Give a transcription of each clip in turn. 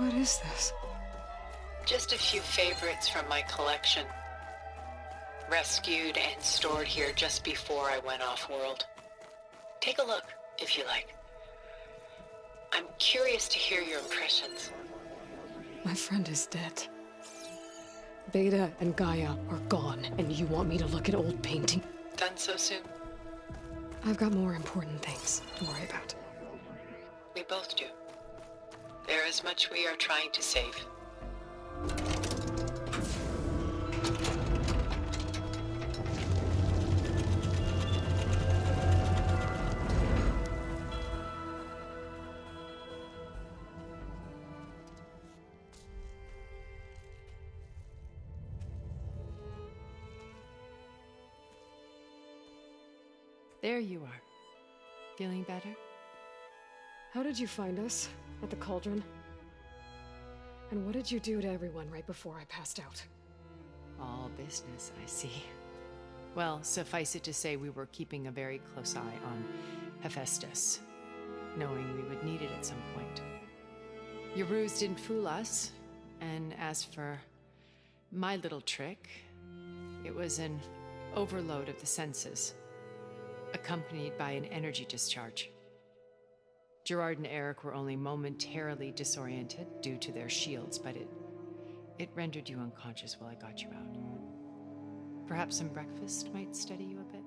What is this? Just a few favorites from my collection. Rescued and stored here just before I went off-world. Take a look, if you like. I'm curious to hear your impressions. My friend is dead. Beta and Gaia are gone, and you want me to look at old painting? Done so soon? I've got more important things to worry about. We both do. There is much we are trying to save. There you are. Feeling better? How did you find us? At the cauldron? And what did you do to everyone right before I passed out? All business, I see. Well, suffice it to say we were keeping a very close eye on Hephaestus, knowing we would need it at some point. Your ruse didn't fool us, and as for my little trick, it was an overload of the senses, accompanied by an energy discharge. Gerard and Eric were only momentarily disoriented due to their shields, but it rendered you unconscious while I got you out. Perhaps some breakfast might steady you a bit?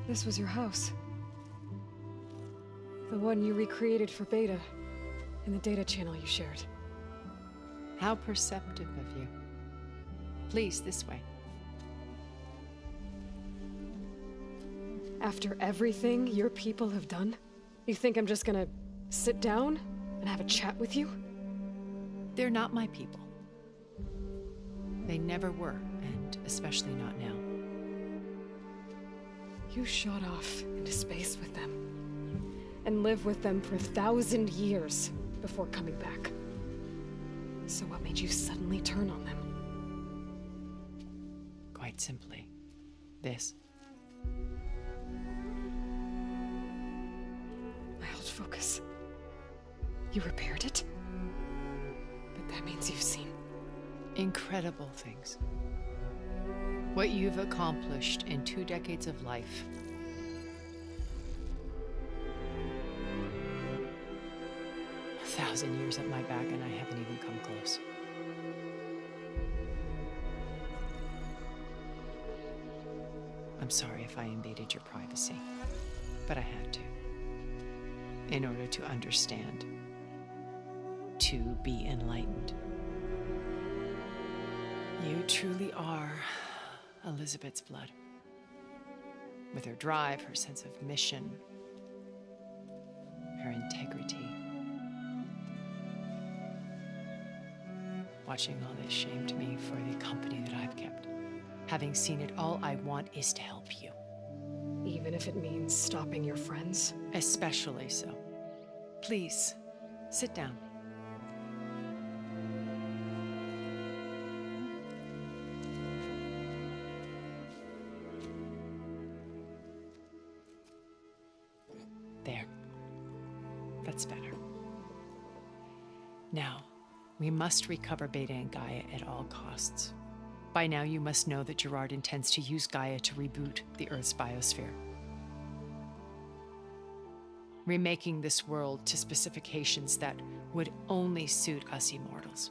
This was your house. The one you recreated for Beta, in the data channel you shared. How perceptive of you. Please, this way. After everything your people have done, you think I'm just gonna sit down and have a chat with you? They're not my people. They never were, and especially not now. You shot off into space with them, and lived with them for 1,000 years before coming back. So what made you suddenly turn on them? Quite simply, this. My old focus. You repaired it? But that means you've seen Incredible things. What you've accomplished in 2 decades of life. A 1,000 years at my back and I haven't even come close. I'm sorry if I invaded your privacy, but I had to. In order to understand. To be enlightened. You truly are Elizabeth's blood. With her drive, her sense of mission, her integrity. Watching all this shamed me for the company that I've kept. Having seen it, all I want is to help you. even if it means stopping your friends? Especially so. Please, sit down. There. That's better. Now, we must recover Beta and Gaia at all costs. By now, you must know that Gerard intends to use Gaia to reboot the Earth's biosphere. Remaking this world to specifications that would only suit us immortals.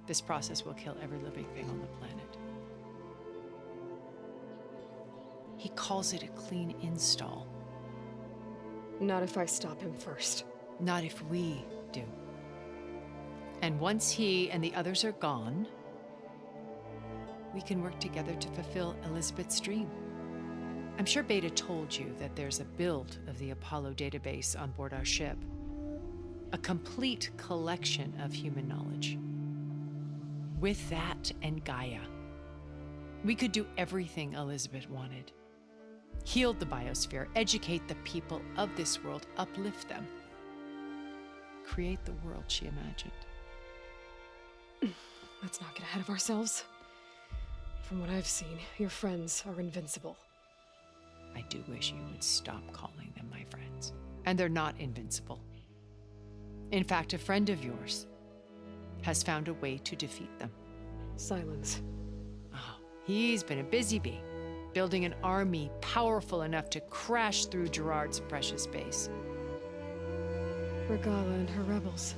This process will kill every living thing on the planet. He calls it a clean install. Not if I stop him first. Not if we do. And once he and the others are gone, we can work together to fulfill Elizabeth's dream. I'm sure Beta told you that there's a build of the Apollo database on board our ship. A complete collection of human knowledge. With that and Gaia, we could do everything Elizabeth wanted. Heal the biosphere, educate the people of this world, uplift them. Create the world she imagined. Let's not get ahead of ourselves. From what I've seen, your friends are invincible. I do wish you would stop calling them my friends. And they're not invincible. In fact, a friend of yours has found a way to defeat them. Sylens. Oh, he's been a busy bee, building an army powerful enough to crash through Gerard's precious base. Regala and her rebels.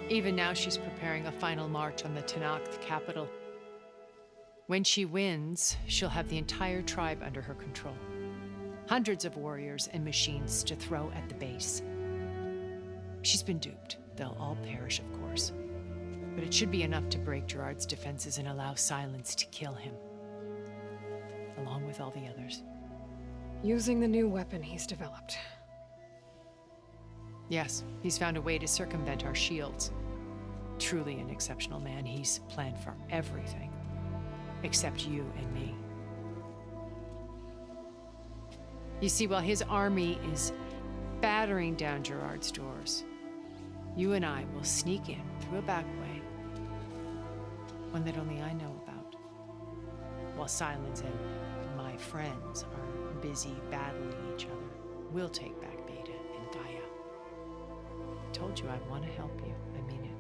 Even now, she's preparing a final march on the Tenakth capital. When she wins, she'll have the entire tribe under her control. Hundreds of warriors and machines to throw at the base. She's been duped. They'll all perish, of course. But it should be enough to break Gerard's defenses and allow Sylens to kill him, along with all the others. Using the new weapon he's developed. Yes, he's found a way to circumvent our shields. Truly an exceptional man. He's planned for everything, except you and me. You see, while his army is battering down Gerard's doors, you and I will sneak in through a back way, one that only I know about, while Sylens and my friends are busy battling each other. We'll take back Beta and Gaia. I told you I want to help you. I mean it.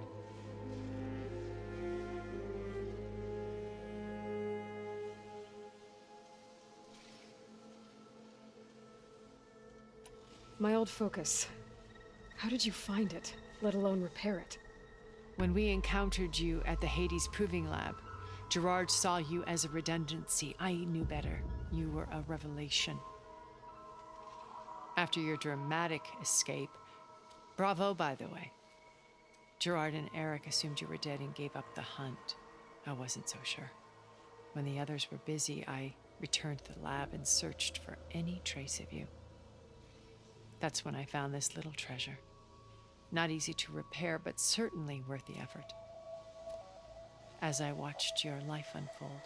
My old focus. How did you find it, let alone repair it? When we encountered you at the Hades Proving Lab, Gerard saw you as a redundancy. I knew better. You were a revelation. After your dramatic escape, bravo, by the way. Gerard and Eric assumed you were dead and gave up the hunt. I wasn't so sure. When the others were busy, I returned to the lab and searched for any trace of you. That's when I found this little treasure. Not easy to repair, but certainly worth the effort. As I watched your life unfold,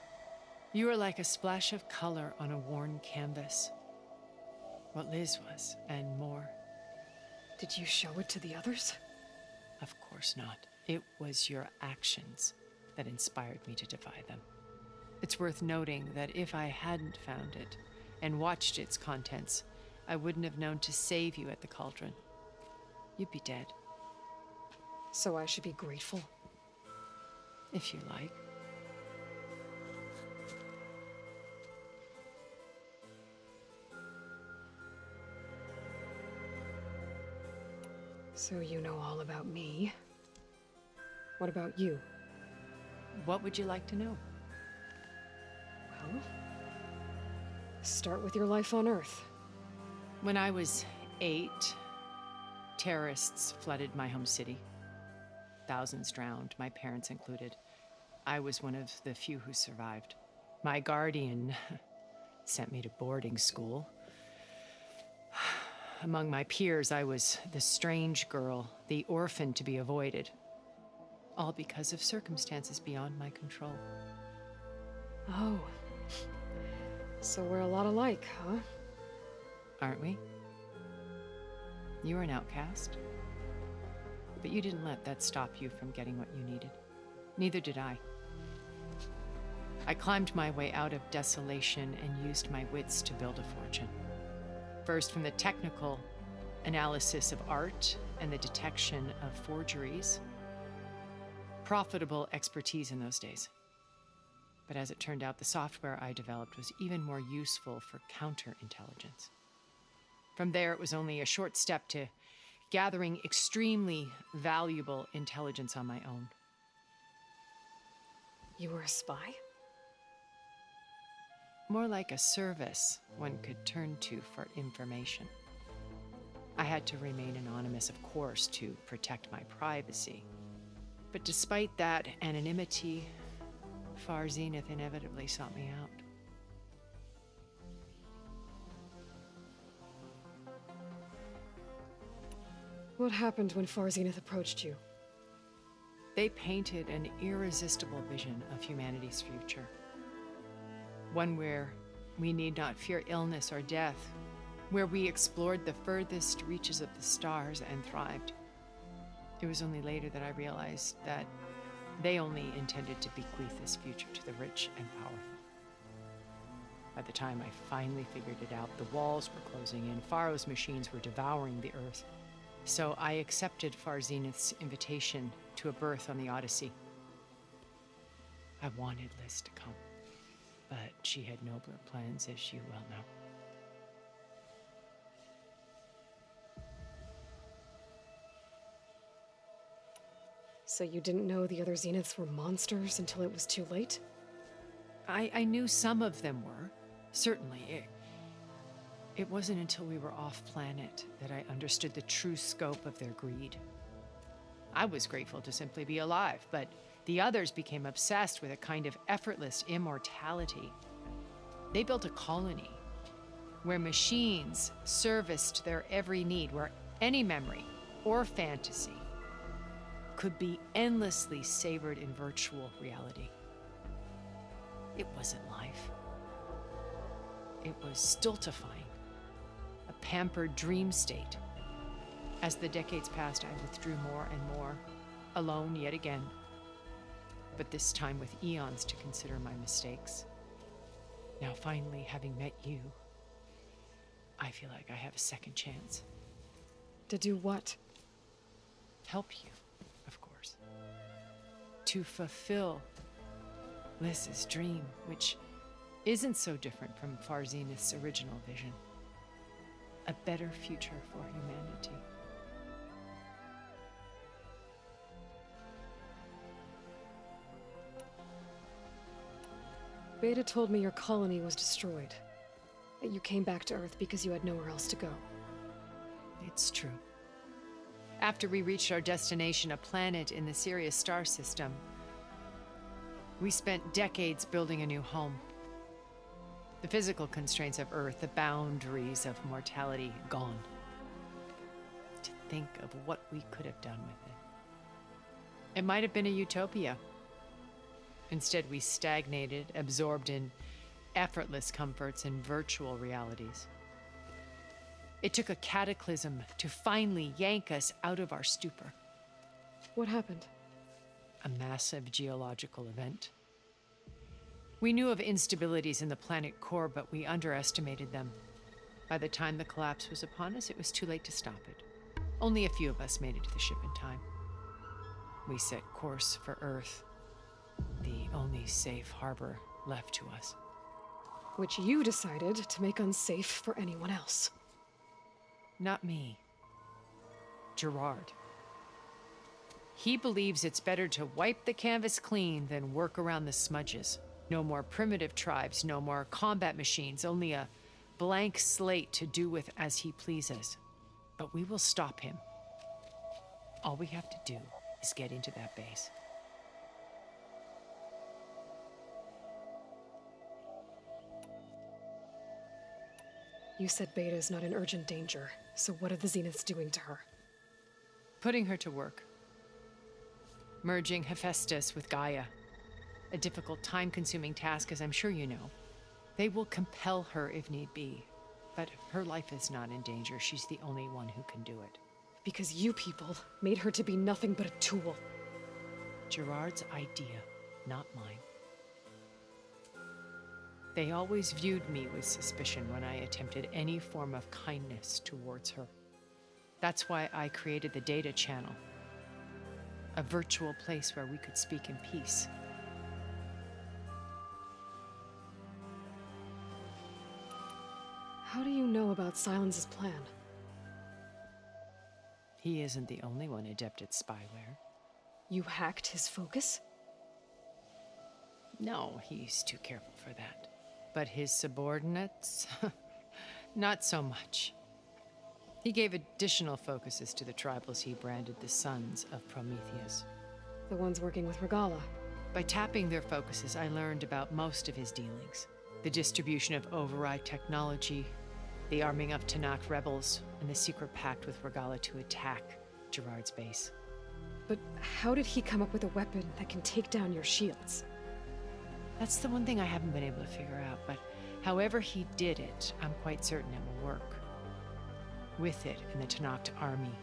you were like a splash of color on a worn canvas. What Liz was, and more. Did you show it to the others? Of course not. It was your actions that inspired me to defy them. It's worth noting that if I hadn't found it and watched its contents, I wouldn't have known to save you at the cauldron. You'd be dead. So I should be grateful? If you like. So you know all about me. What about you? What would you like to know? Well, start with your life on Earth. When I was 8, terrorists flooded my home city. Thousands drowned, my parents included. I was one of the few who survived. My guardian sent me to boarding school. Among my peers, I was the strange girl, the orphan to be avoided. All because of circumstances beyond my control. Oh. So we're a lot alike, huh? Aren't we? You were an outcast. But you didn't let that stop you from getting what you needed. Neither did I. I climbed my way out of desolation and used my wits to build a fortune. First, from the technical analysis of art and the detection of forgeries. Profitable expertise in those days. But as it turned out, the software I developed was even more useful for counterintelligence. From there, it was only a short step to gathering extremely valuable intelligence on my own. You were a spy? More like a service one could turn to for information. I had to remain anonymous, of course, to protect my privacy. But despite that anonymity, Far Zenith inevitably sought me out. What happened when Far Zenith approached you? They painted an irresistible vision of humanity's future. One where we need not fear illness or death, where we explored the furthest reaches of the stars and thrived. It was only later that I realized that They only intended to bequeath this future to the rich and powerful. By the time I finally figured it out, the walls were closing in, Faro's machines were devouring the Earth. So I accepted Far Zenith's invitation to a berth on the Odyssey. I wanted Liz to come, but she had nobler plans, as you well know. So you didn't know the other Zeniths were monsters until it was too late? I knew some of them were, certainly. It wasn't until we were off-planet that I understood the true scope of their greed. I was grateful to simply be alive, but the others became obsessed with a kind of effortless immortality. They built a colony where machines serviced their every need, where any memory or fantasy could be endlessly savored in virtual reality. It wasn't life. It was stultifying, a pampered dream state. As the decades passed, I withdrew more and more, alone yet again, but this time with eons to consider my mistakes. Now finally, having met you, I feel like I have a second chance. To do what? Help you, of course. To fulfill Liz's dream, which isn't so different from Far Zenith's original vision. A better future for humanity. Beta told me your colony was destroyed. That you came back to Earth because you had nowhere else to go. It's true. After we reached our destination, a planet in the Sirius star system, we spent decades building a new home. The physical constraints of Earth, the boundaries of mortality, gone. To think of what we could have done with it. It might have been a utopia. Instead, we stagnated, absorbed in effortless comforts and virtual realities. It took a cataclysm to finally yank us out of our stupor. What happened? A massive geological event. We knew of instabilities in the planet core, but we underestimated them. By the time the collapse was upon us, it was too late to stop it. Only a few of us made it to the ship in time. We set course for Earth, the only safe harbor left to us. Which you decided to make unsafe for anyone else. Not me. Gerard. He believes it's better to wipe the canvas clean than work around the smudges. No more primitive tribes, no more combat machines, only a blank slate to do with as he pleases. But we will stop him. All we have to do is get into that base. You said Beta is not in urgent danger, so what are the Zeniths doing to her? Putting her to work. Merging Hephaestus with Gaia. A difficult, time-consuming task, as I'm sure you know. They will compel her if need be. But her life is not in danger. She's the only one who can do it. Because you people made her to be nothing but a tool. Gerard's idea, not mine. They always viewed me with suspicion when I attempted any form of kindness towards her. That's why I created the data channel. A virtual place where we could speak in peace. How do you know about Sylens' plan? He isn't the only one adept at spyware. You hacked his focus? No, he's too careful for that. But his subordinates? Not so much. He gave additional focuses to the tribals he branded the Sons of Prometheus. The ones working with Regala. By tapping their focuses, I learned about most of his dealings. The distribution of override technology, the arming of Tanakh rebels, and the secret pact with Regala to attack Gerard's base. But how did he come up with a weapon that can take down your shields? That's the one thing I haven't been able to figure out, but however he did it, I'm quite certain it will work. With it in the Tanakh army,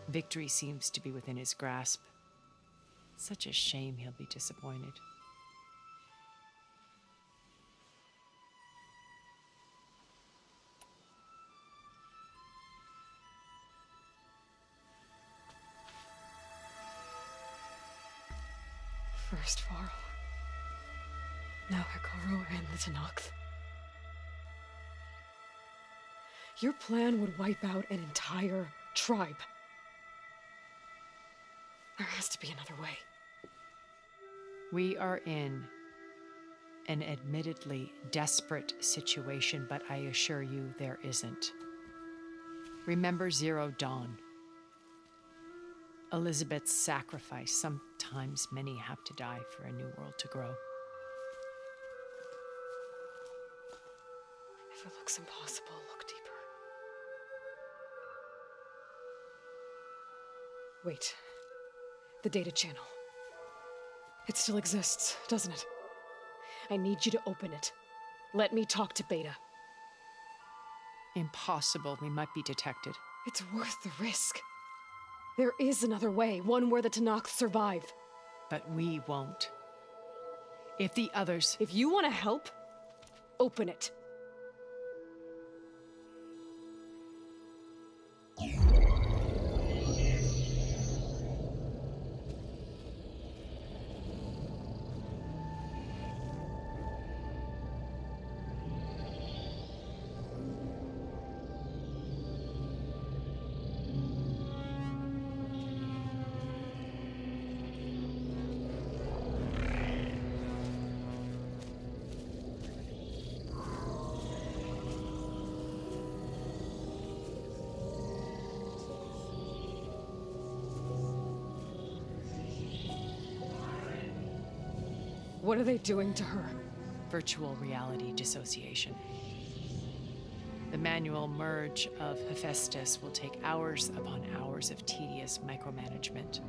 victory seems to be within his grasp. Such a shame he'll be disappointed. First Varl. Now Hikaru and the Tenakth. Your plan would wipe out an entire tribe. There has to be another way. We are in an admittedly desperate situation, but I assure you there isn't. Remember Zero Dawn. Elizabeth's sacrifice. Sometimes many have to die for a new world to grow. If it looks impossible, look deeper. Wait. The data channel. It still exists, doesn't it? I need you to open it. Let me talk to Beta. Impossible. We might be detected. It's worth the risk. There is another way, one where the Tenakth survive. But we won't. If the others... If you want to help, open it. What are they doing to her? Virtual reality dissociation. The manual merge of Hephaestus will take hours upon hours of tedious micromanagement.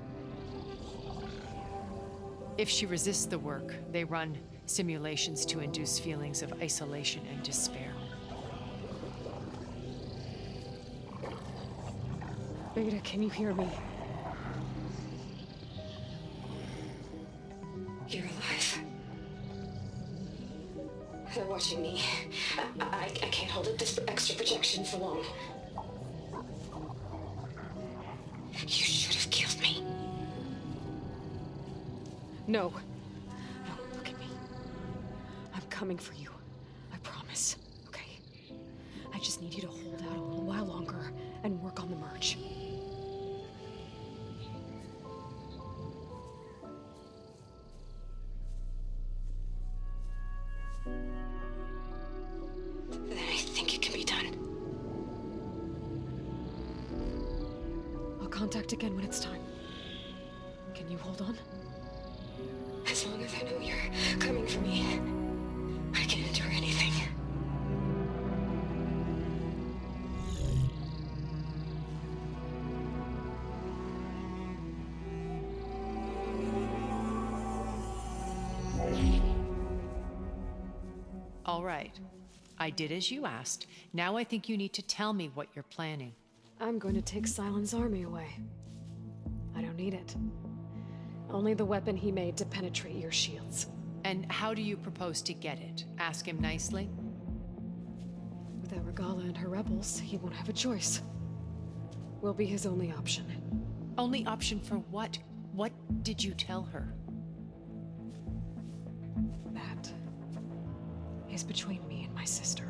If she resists the work, they run simulations to induce feelings of isolation and despair. Beta, can you hear me? You're alive. They're watching me. I can't hold up this extra projection for long. You should have killed me. No. No, look at me. I'm coming for you. I promise, okay? I just need you to hold out a little while longer and work on the merge. Then I think it can be done. I'll contact again when it's time. Can you hold on? As long as I know you're coming for me, I can endure anything. All right. I did as you asked. Now I think you need to tell me what you're planning. I'm going to take Sylens' army away. I don't need it. Only the weapon he made to penetrate your shields. And how do you propose to get it? Ask him nicely? Without Regala and her rebels, he won't have a choice. We'll be his only option. Only option for what? What did you tell her? That is between me and my sister.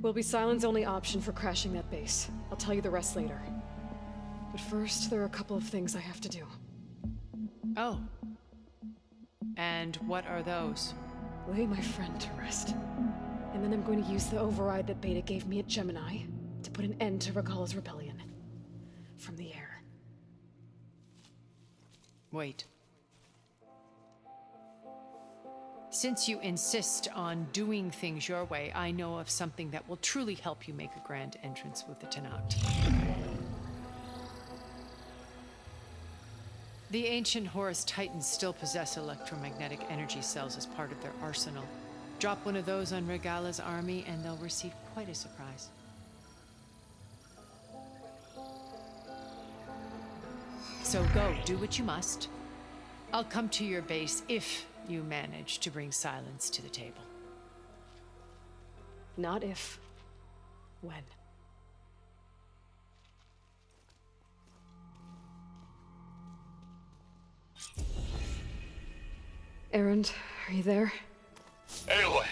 Will be Sylens' only option for crashing that base. I'll tell you the rest later. But first, there are a couple of things I have to do. Oh. And what are those? Lay my friend to rest. And then I'm going to use the override that Beta gave me at Gemini to put an end to Regala's rebellion. From the air. Wait. Since you insist on doing things your way, I know of something that will truly help you make a grand entrance with the Tenakth. The ancient Horus Titans still possess electromagnetic energy cells as part of their arsenal. Drop one of those on Regala's army and they'll receive quite a surprise. So go, do what you must. I'll come to your base if you manage to bring Sylens to the table. Not if. When. Erend, are you there? Aloy!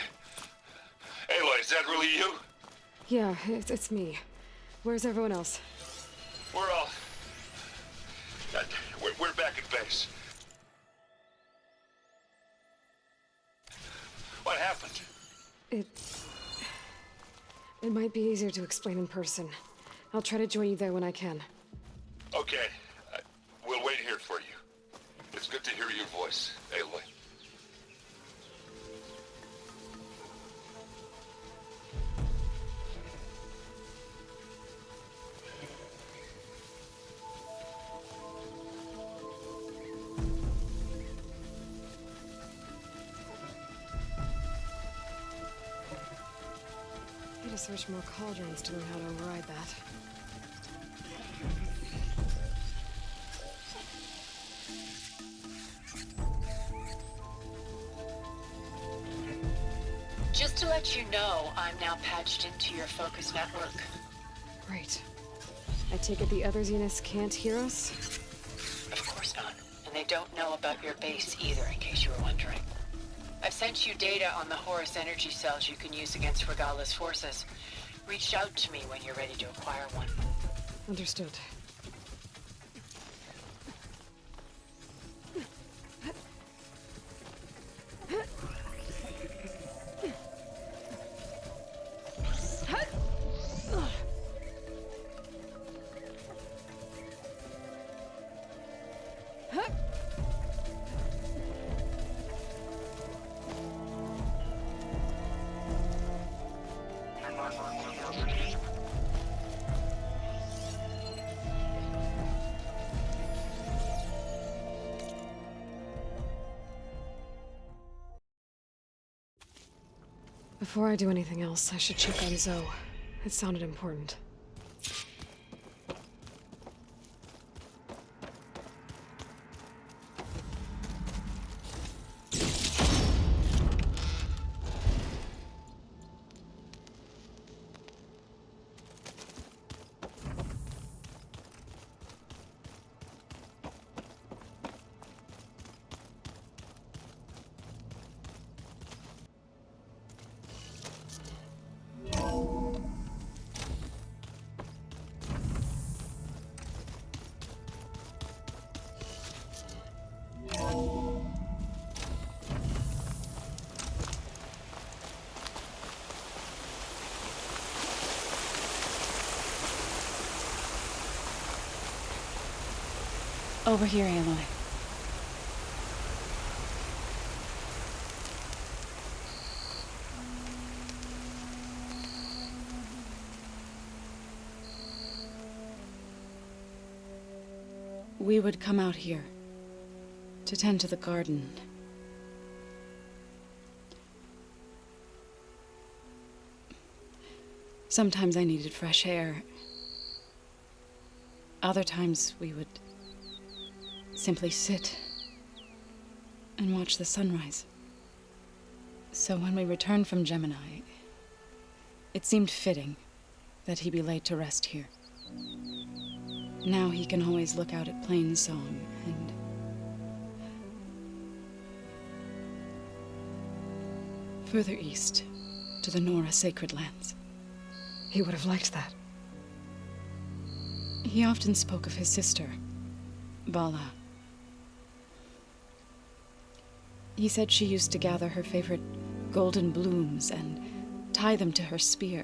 Aloy, is that really you? Yeah, it's me. Where's everyone else? We're all... We're back at base. What happened? It might be easier to explain in person. I'll try to join you there when I can. Okay. We'll wait here for you. It's good to hear your voice, Aloy. Need to search more cauldrons to learn how to override that. Just to let you know, I'm now patched into your focus network. Great. I take it the other Zeniths can't hear us? Of course not. And they don't know about your base either, in case you were wondering. I've sent you data on the Horus energy cells you can use against Regala's forces. Reach out to me when you're ready to acquire one. Understood. Before I do anything else, I should check on Zoe. It sounded important. Over here, Aloy. We would come out here to tend to the garden. Sometimes I needed fresh air. Other times we would simply sit and watch the sunrise. So when we returned from Gemini, it seemed fitting that he be laid to rest here. Now he can always look out at Plainsong and further east to the Nora sacred lands. He would have liked that. He often spoke of his sister, Bala. He said she used to gather her favorite golden blooms and tie them to her spear.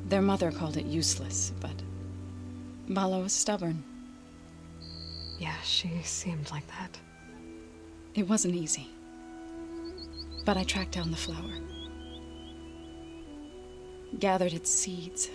Their mother called it useless, but Bala was stubborn. Yeah, she seemed like that. It wasn't easy. But I tracked down the flower. Gathered its seeds.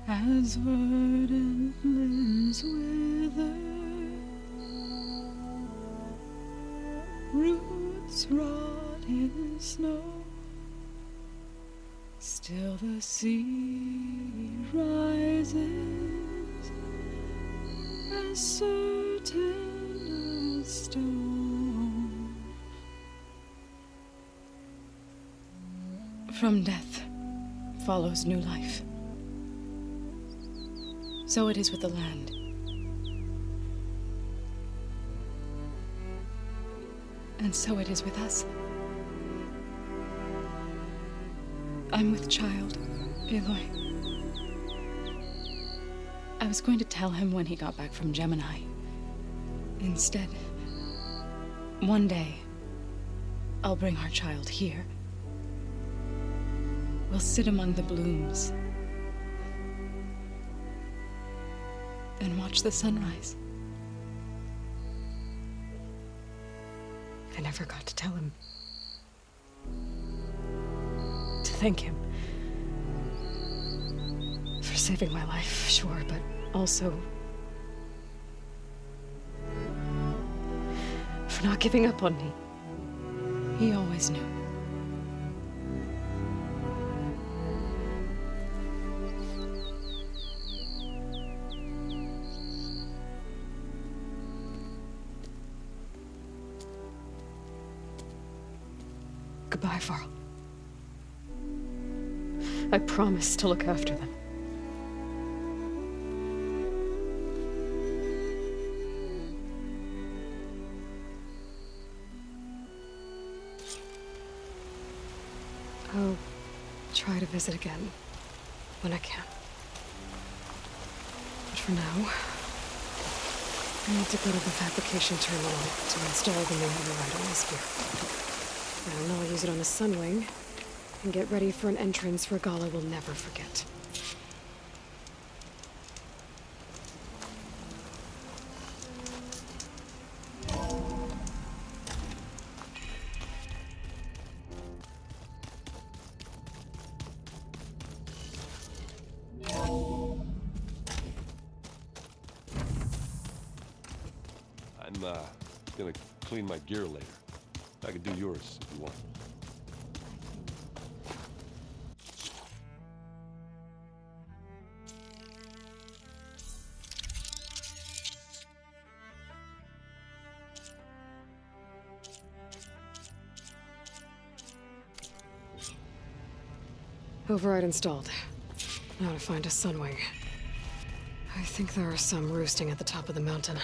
As verdant limbs wither, roots rot in snow. Still the sea rises, as certain as stone. From death follows new life. So it is with the land. And so it is with us. I'm with child, Aloy. I was going to tell him when he got back from Gemini. Instead, one day, I'll bring our child here. We'll sit among the blooms and watch the sunrise. I never got to tell him. To thank him. For saving my life, sure, but also for not giving up on me. He always knew. Goodbye, Varl. I promise to look after them. I'll try to visit again when I can. But for now, I need to go to the fabrication terminal to install the main override on this gear. And I'll use it on a sunwing and get ready for an entrance Regala will never forget. I'm gonna clean my gear later. I can do yours if you want. Override installed. Now to find a sunwing. I think there are some roosting at the top of the mountain.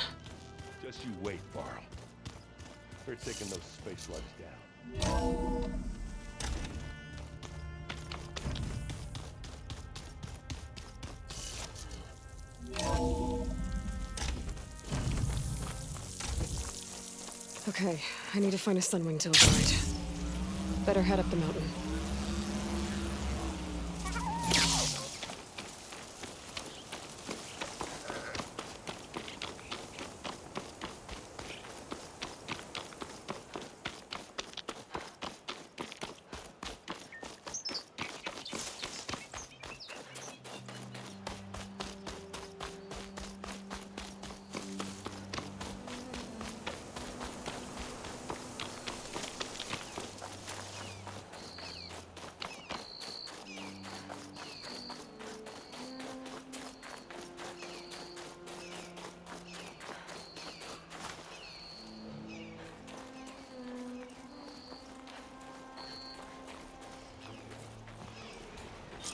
Just you wait, Varl. They're taking those space slugs down. Okay, I need to find a sunwing to override. Better head up the mountain.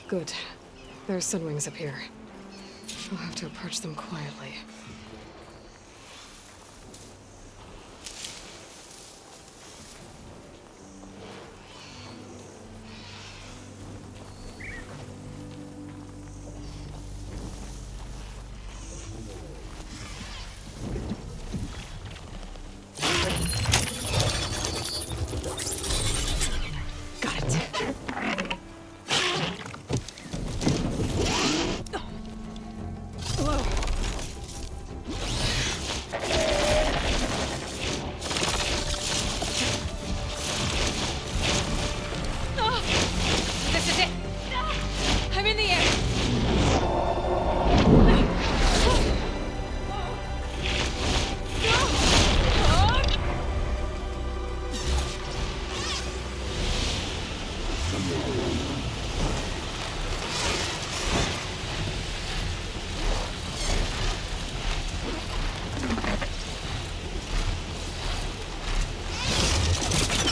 Good. There are sunwings up here. I'll have to approach them quietly. Got it.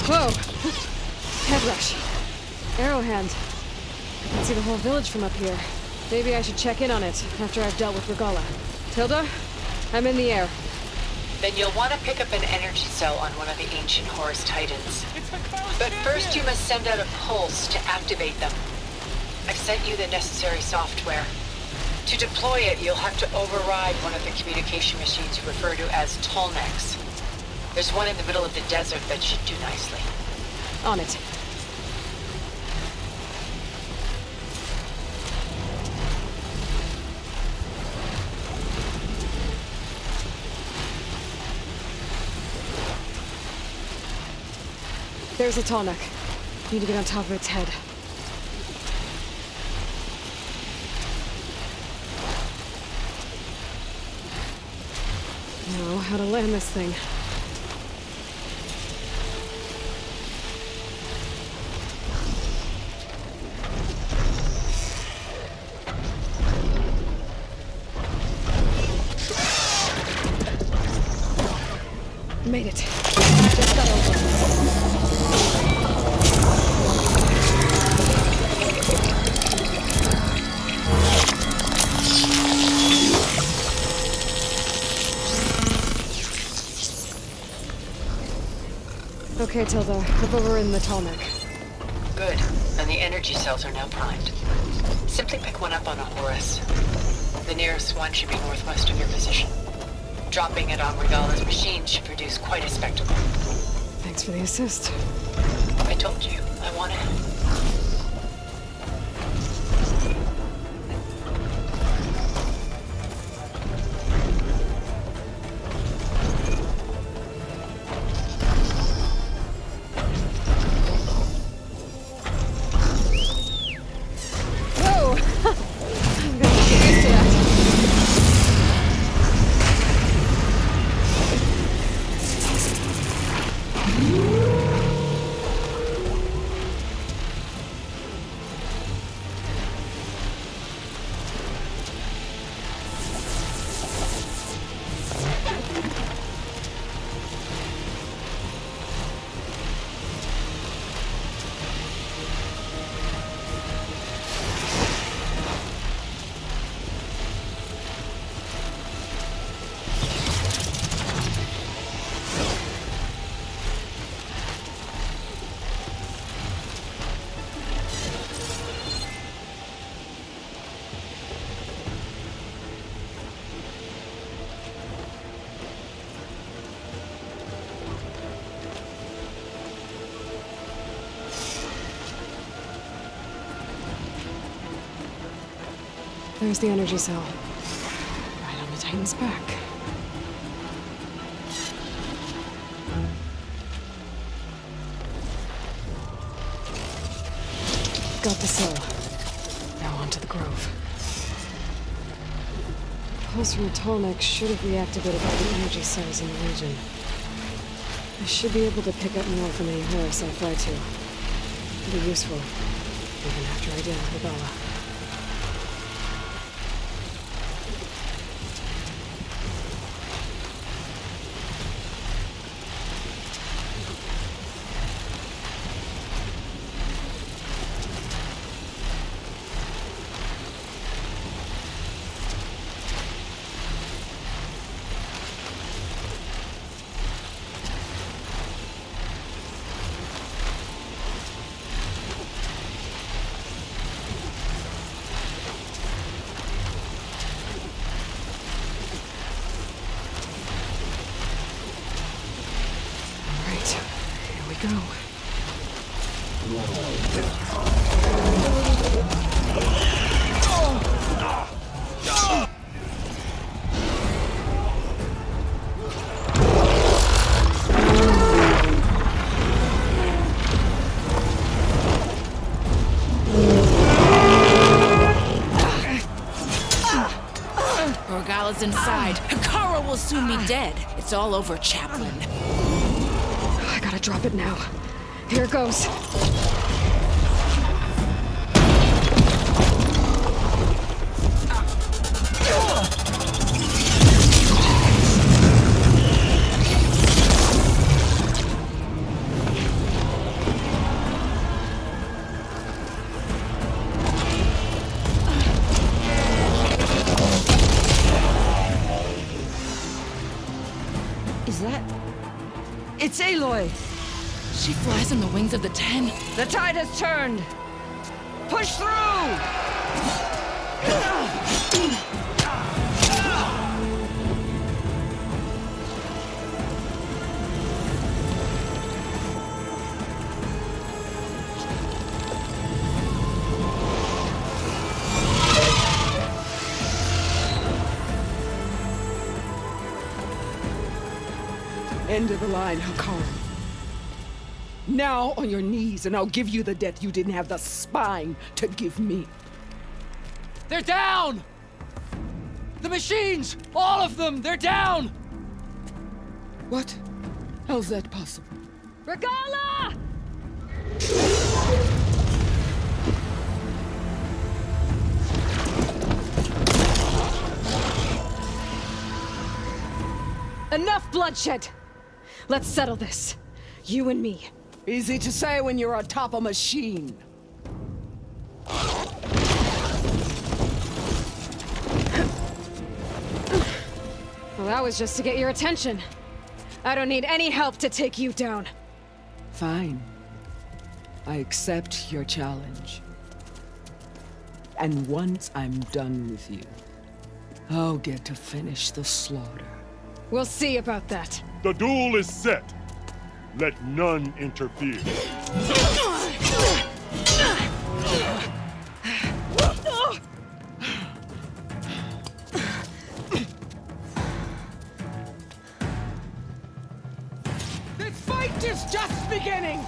Whoa! Head rush. Arrow hand. I can see the whole village from up here. Maybe I should check in on it after I've dealt with Regala. Tilda? I'm in the air. Then you'll want to pick up an energy cell on one of the ancient Horus Titans. But first you must send out a pulse to activate them. I've sent you the necessary software. To deploy it, you'll have to override one of the communication machines you refer to as Tolnecs. There's one in the middle of the desert that should do nicely. On it. There's a Tolnec. Need to get on top of its head. Know how to land this thing. Made it. Just got over. Okay, Tilda. Up over in the Tolnec. Good. And the energy cells are now primed. Simply pick one up on a Horus. The nearest one should be northwest of your position. Dropping it on Regala's machine should produce quite a spectacle. Thanks for the assist. I told you, I wanted it. There's the energy cell. Right on the Titan's back. Got the cell. Now on to the grove. The pulse from the Tolnec should have reactivated all the energy cells in the region. I should be able to pick up more from any Horus I fly to. It'll be useful, even after I deal with Aloy. Go. Regala's inside. Hikara will soon be dead. It's all over, Chaplain. I gotta drop it now. Here it goes. Aloy! She flies on the wings of the 10. The tide has turned! Push through! End of the line, Hakari. Now on your knees, and I'll give you the death you didn't have the spine to give me. They're down! The machines! All of them! They're down! What? How's that possible? Regala! Enough bloodshed! Let's settle this. You and me. Easy to say when you're on top of a machine. Well, that was just to get your attention. I don't need any help to take you down. Fine. I accept your challenge. And once I'm done with you, I'll get to finish the slaughter. We'll see about that. The duel is set. Let none interfere. This fight is just beginning!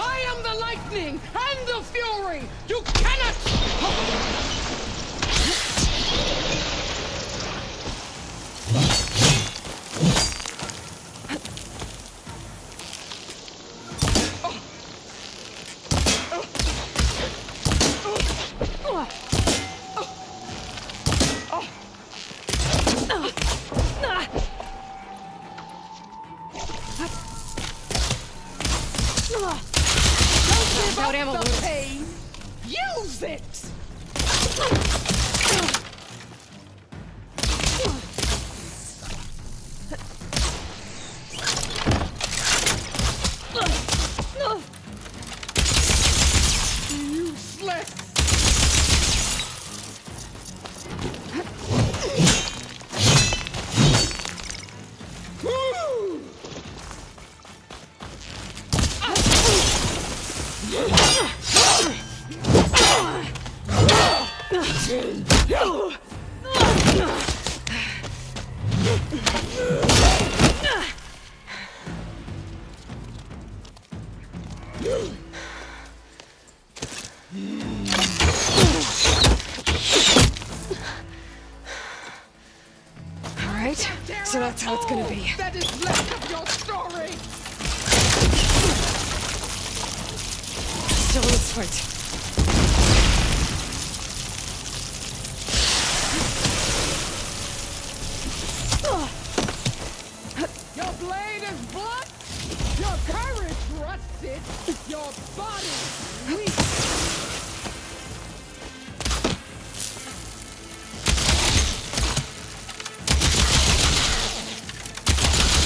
I am the lightning and the fury! You cannot... Out ammo, the Lewis. pain. Use it! Useless! All right, so that's how it's gonna be. That is left of your story! Still in this fight. Your blade is blunt, your courage rusted, your body weak.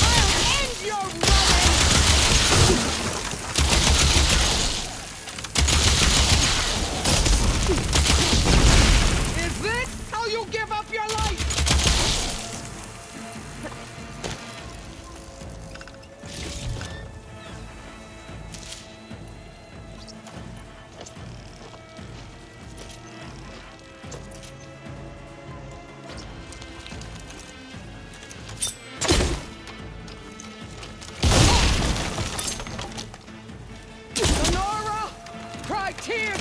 I'll end your running! Is this how you give up your life? Sonora! Cry tears!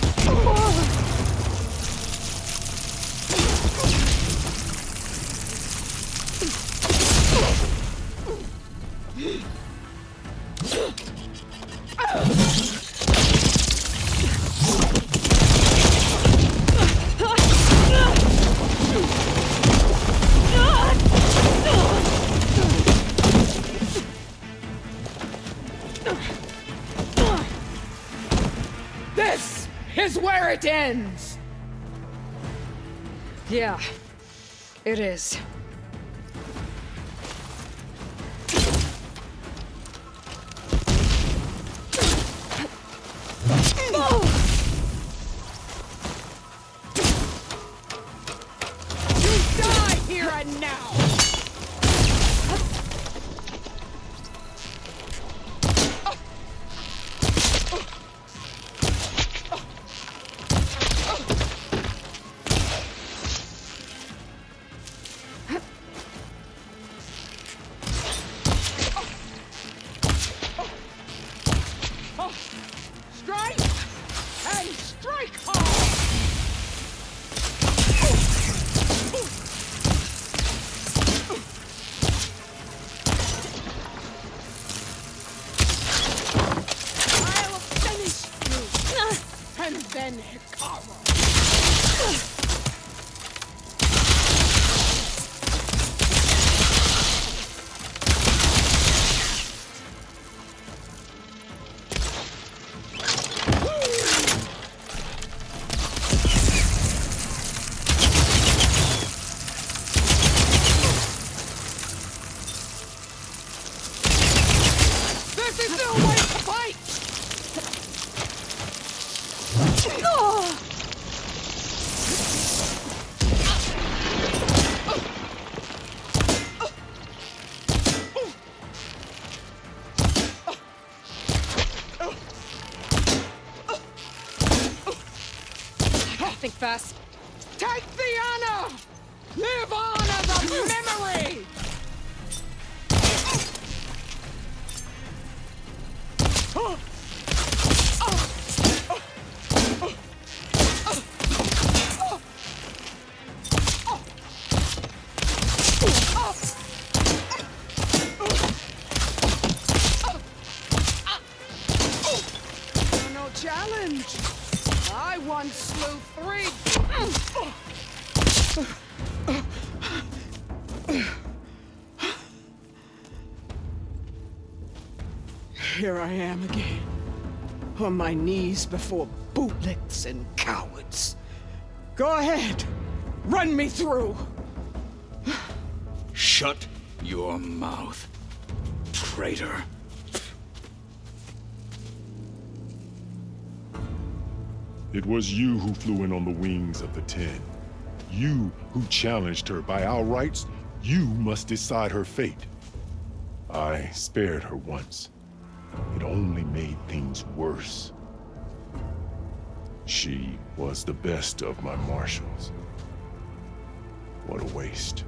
is where it ends! Yeah, it is. You die here and now! Strike! And strike hard! I'll finish you! And then Hikaru! This is no way to fight! Think fast. Take the honor! Live on as a memory! No challenge! I once slew 3. Here I am again, on my knees before bootlicks and cowards. Go ahead, run me through. Shut your mouth, traitor. It was you who flew in on the wings of the 10. You who challenged her by our rights. You must decide her fate. I spared her once. It only made things worse. She was the best of my marshals. What a waste.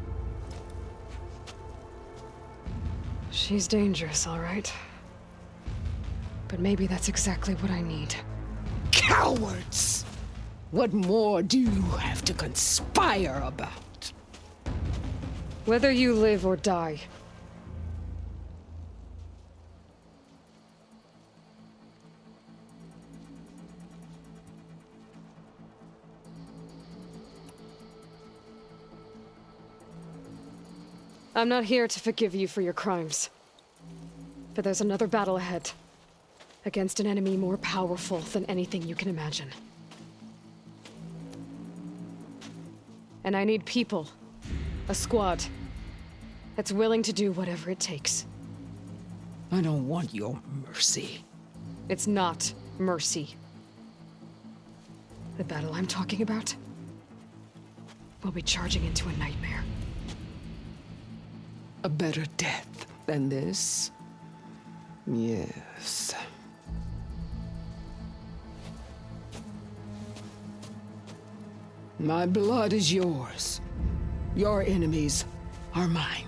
She's dangerous, all right. But maybe that's exactly what I need. Cowards! What more do you have to conspire about? Whether you live or die. I'm not here to forgive you for your crimes. But there's another battle ahead. Against an enemy more powerful than anything you can imagine. And I need people. A squad. That's willing to do whatever it takes. I don't want your mercy. It's not mercy. The battle I'm talking about will be charging into a nightmare. A better death than this? Yes. My blood is yours. Your enemies are mine.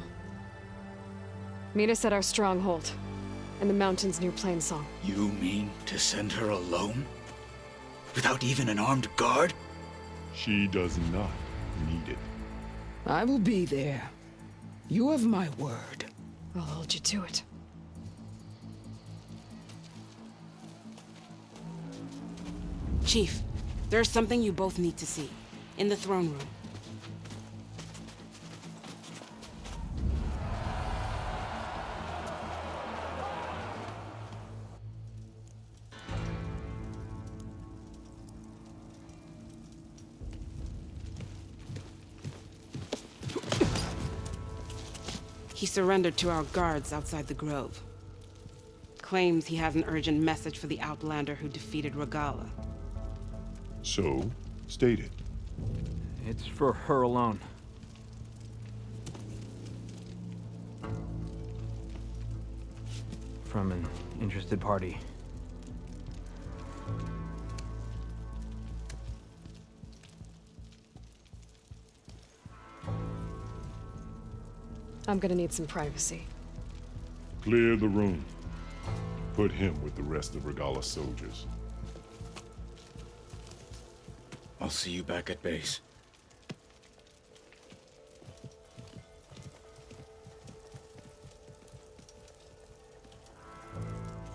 Meet us at our stronghold, in the mountains near Plainsong. You mean to send her alone? Without even an armed guard? She does not need it. I will be there. You have my word. I'll hold you to it. Chief, there's something you both need to see. In the throne room. He surrendered to our guards outside the grove. Claims he has an urgent message for the Outlander who defeated Regalla. So, state it. It's for her alone. From an interested party. I'm gonna need some privacy. Clear the room. Put him with the rest of Regalla's soldiers. I'll see you back at base.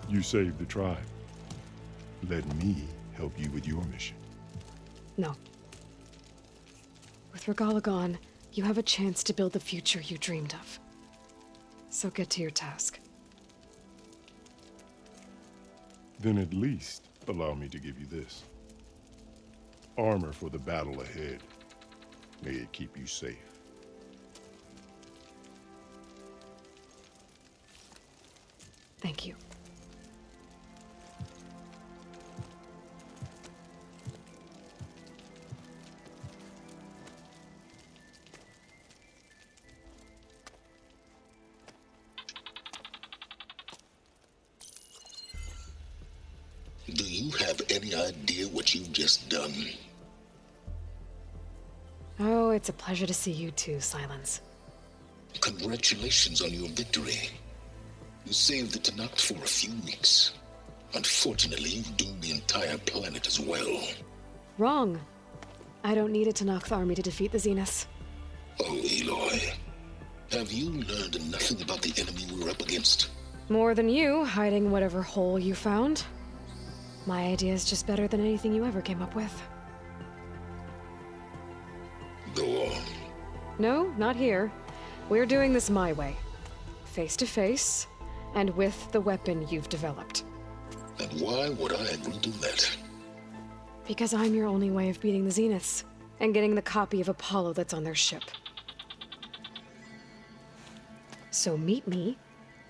You saved the tribe. Let me help you with your mission. No. With Regalla gone, you have a chance to build the future you dreamed of. So get to your task. Then at least allow me to give you this. Armor for the battle ahead. May it keep you safe. Thank you. Do you have any idea what you've just done? Oh, it's a pleasure to see you too, Sylens. Congratulations on your victory. You saved the Tanakh for a few weeks. Unfortunately, you've doomed the entire planet as well. Wrong. I don't need a Tanakh army to defeat the Zeniths. Oh, Aloy. Have you learned nothing about the enemy we're up against? More than you, hiding whatever hole you found. My idea is just better than anything you ever came up with. Go on. No, not here. We're doing this my way. Face to face, and with the weapon you've developed. And why would I agree to that? Because I'm your only way of beating the Zeniths, and getting the copy of Apollo that's on their ship. So meet me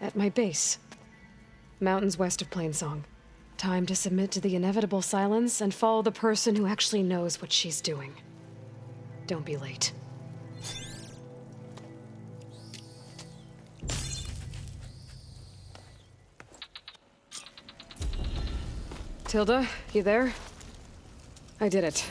at my base. Mountains west of Plainsong. Time to submit to the inevitable silence and follow the person who actually knows what she's doing. Don't be late. Tilda, you there? I did it.